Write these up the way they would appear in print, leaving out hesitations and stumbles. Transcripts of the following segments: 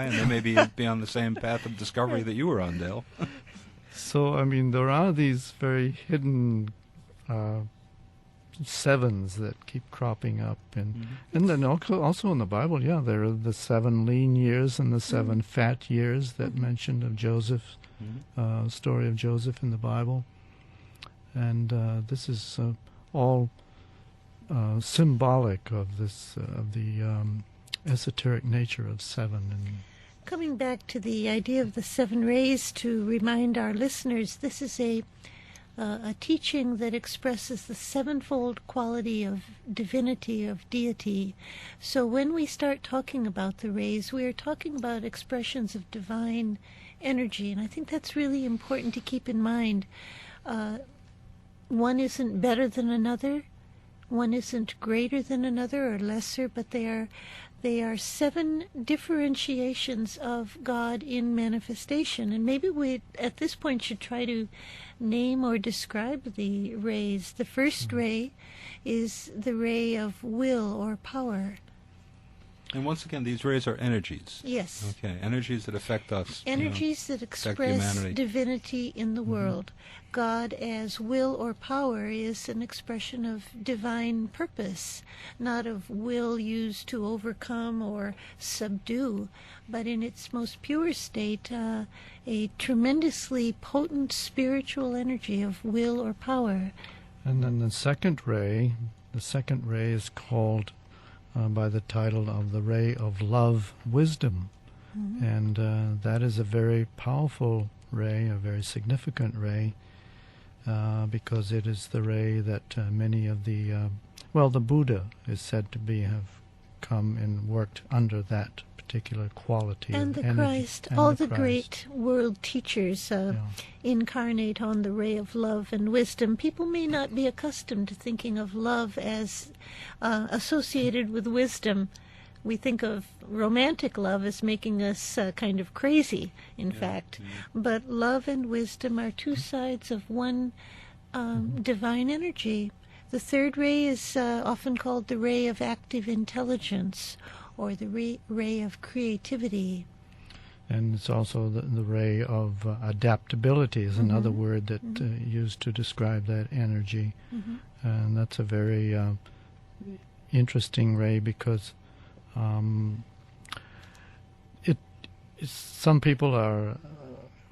And they may be on the same path of discovery that you were on, Dale. So, I mean, there are these very hidden sevens that keep cropping up. And then also in the Bible, there are the 7 lean years and the 7 fat years that mentioned of Joseph, story of Joseph in the Bible. And this is all symbolic of this, of the esoteric nature of 7. And coming back to the idea of the 7 rays, to remind our listeners, this is a teaching that expresses the 7-fold quality of divinity, of deity. So when we start talking about the rays, we are talking about expressions of divine energy, and I think that's really important to keep in mind. One isn't better than another, one isn't greater than another or lesser, but they are 7 differentiations of God in manifestation. And maybe we, at this point, should try to name or describe the rays. The first ray is the ray of will or power. And once again, these rays are energies. Yes. Okay, energies that affect us. Energies that express divinity in the world. God as will or power is an expression of divine purpose, not of will used to overcome or subdue, but in its most pure state, a tremendously potent spiritual energy of will or power. And then the second ray is called by the title of the ray of love, wisdom. And that is a very powerful ray, a very significant ray, because it is the ray that many of the Buddha is said to have come and worked under that particular quality. And of the energy. Christ, and all the the Christ. great world teachers incarnate on the ray of love and wisdom. People may not be accustomed to thinking of love as associated with wisdom. We think of romantic love as making us kind of crazy, in fact. But love and wisdom are 2 sides of one divine energy. The third ray is often called the ray of active intelligence, or the ray of creativity. And it's also the ray of adaptability is another word that used to describe that energy. And that's a very interesting ray because some people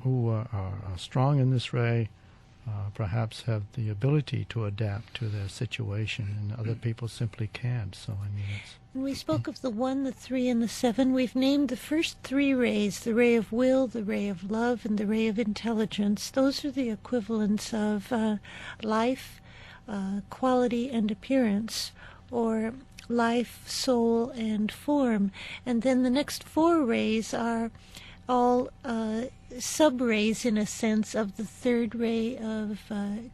who are strong in this ray perhaps have the ability to adapt to their situation, and other people simply can't. So, I mean, When we spoke of the 1, the 3, and the 7, we've named the first 3 rays, the ray of will, the ray of love, and the ray of intelligence. Those are the equivalents of life, quality, and appearance, or life, soul, and form. And then the next 4 rays are all sub-rays, in a sense, of the third ray of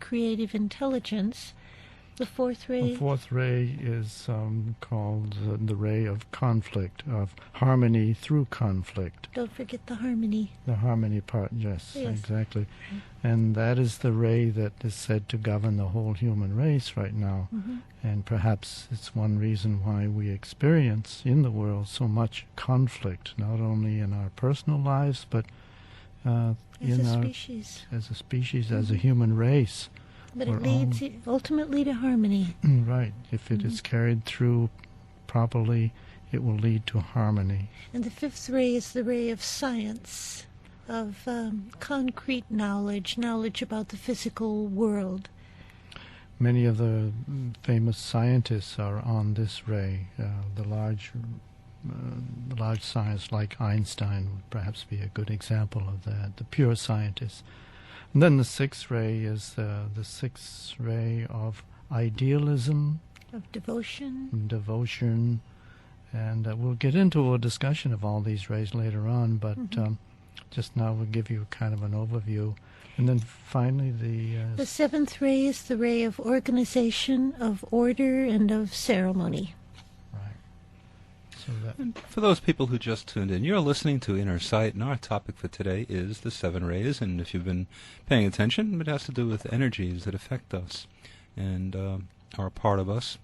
creative intelligence. The fourth ray? The fourth ray is called the ray of conflict, of harmony through conflict. Don't forget the harmony. The harmony part, yes. Exactly. And that is the ray that is said to govern the whole human race right now. And perhaps it's one reason why we experience in the world so much conflict, not only in our personal lives, but as a species, as a human race. But it leads ultimately to harmony. Right. If it is carried through properly, it will lead to harmony. And the fifth ray is the ray of science, of concrete knowledge about the physical world. Many of the famous scientists are on this ray. The large science, like Einstein, would perhaps be a good example of that, the pure scientists. And then the sixth ray is the sixth ray of idealism. Of devotion. Devotion. And we'll get into a discussion of all these rays later on, but just now we'll give you kind of an overview. And then finally the seventh ray is the ray of organization, of order, and of ceremony. And for those people who just tuned in, you're listening to Inner Sight, and our topic for today is the 7 rays. And if you've been paying attention, it has to do with energies that affect us and are a part of us.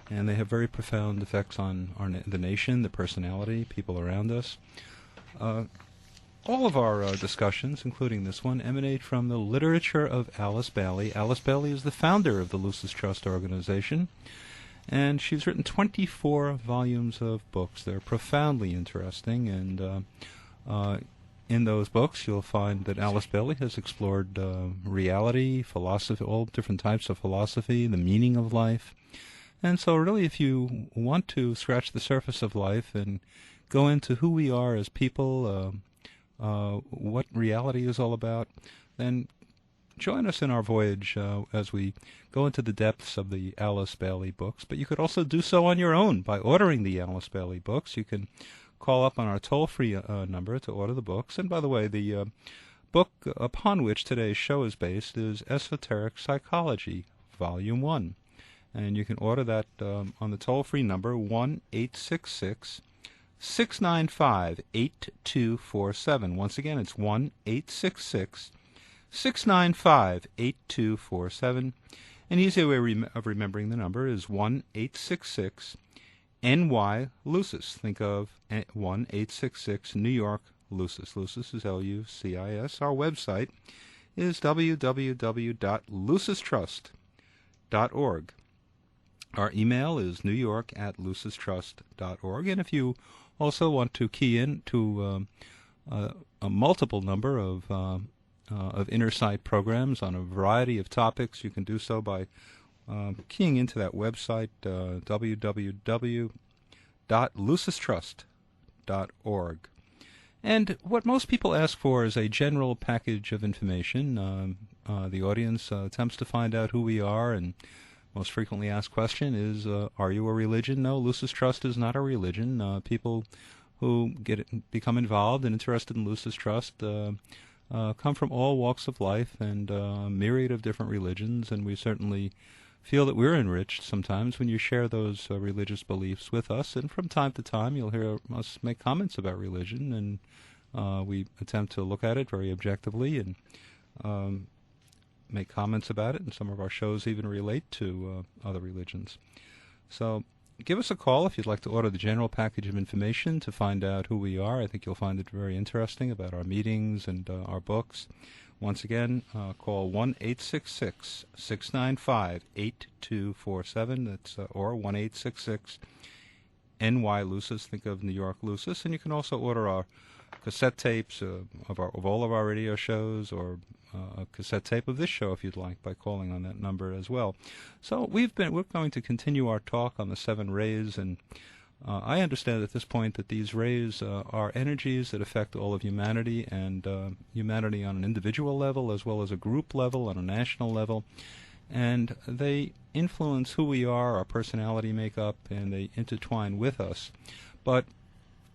And they have very profound effects on the nation, the personality, people around us. All of our discussions, including this one, emanate from the literature of Alice Bailey. Alice Bailey is the founder of the Lucis Trust organization, and she's written 24 volumes of books. They're profoundly interesting, and in those books you'll find that Alice Bailey has explored reality, philosophy, all different types of philosophy, the meaning of life. And so really, if you want to scratch the surface of life and go into who we are as people, what reality is all about, then join us in our voyage as we go into the depths of the Alice Bailey books. But you could also do so on your own by ordering the Alice Bailey books. You can call up on our toll-free number to order the books. And by the way, the book upon which today's show is based is Esoteric Psychology, Volume 1. And you can order that on the toll-free number 1-866-695-8247. Once again, it's 1-866-695-8247. An easy way of remembering the number is 1-866-NY-LUCIS. Think of 1-866-New York Lucis. Lucis is Lucis. Our website is www.lucistrust.org. Our email is newyork@lucistrust.org. And if you also want to key in to a multiple number of inner sight programs on a variety of topics, you can do so by keying into that website, www.lucistrust.org. And what most people ask for is a general package of information. The audience attempts to find out who we are, and most frequently asked question is, are you a religion? No, Lucis Trust is not a religion. People who become involved and interested in Lucis Trust come from all walks of life and a myriad of different religions, and we certainly feel that we're enriched sometimes when you share those religious beliefs with us. And from time to time you'll hear us make comments about religion, and we attempt to look at it very objectively and make comments about it, and some of our shows even relate to other religions. So give us a call if you'd like to order the general package of information to find out who we are. I think you'll find it very interesting about our meetings and our books. Once again, call 1-866-695-8247. That's or 1-866-NY-LUCIS. Think of New York Lucis. And you can also order our cassette tapes of all of our radio shows, or a cassette tape of this show if you'd like, by calling on that number as well. So we're going to continue our talk on the 7 rays, and I understand at this point that these rays are energies that affect all of humanity, and humanity on an individual level as well as a group level, on a national level, and they influence who we are, our personality makeup, and they intertwine with us. But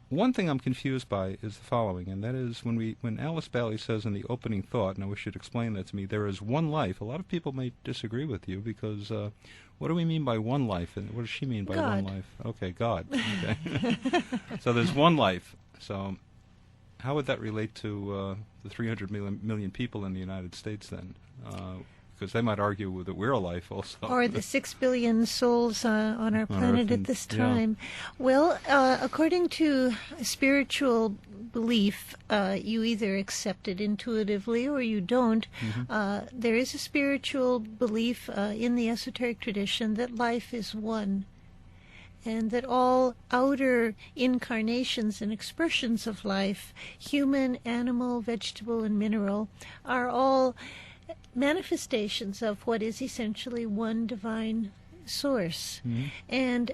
one thing I'm confused by is the following, and that is when Alice Bailey says in the opening thought, and I wish you'd explain that to me, there is one life. A lot of people may disagree with you because what do we mean by one life, and what does she mean by God. one life? Okay, God. Okay. So there's one life. So how would that relate to the 300 million people in the United States then? Because they might argue that we're a life also. Or the 6 billion souls on our planet at this time. Yeah. Well, according to spiritual belief, you either accept it intuitively or you don't. Mm-hmm. There is a spiritual belief in the esoteric tradition that life is one, and that all outer incarnations and expressions of life, human, animal, vegetable, and mineral, are all manifestations of what is essentially one divine source. Mm-hmm. And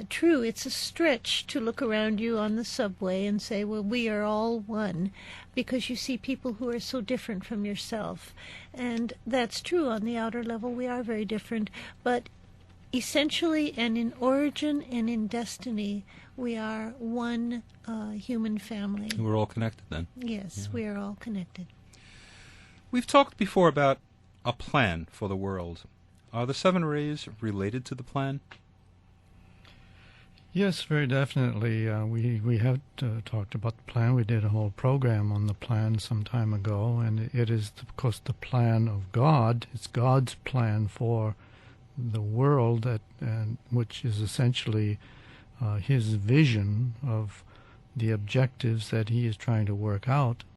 true, it's a stretch to look around you on the subway and say, well, we are all one, because you see people who are so different from yourself. And that's true. On the outer level, we are very different. But essentially, and in origin and in destiny, we are one human family. We're all connected then. Yes, yeah. We are all connected. We've talked before about a plan for the world. Are the 7 rays related to the plan? Yes, very definitely. We have talked about the plan. We did a whole program on the plan some time ago, and it is, of course, the plan of God. It's God's plan for the world, which is essentially His vision of the objectives that he is trying to work out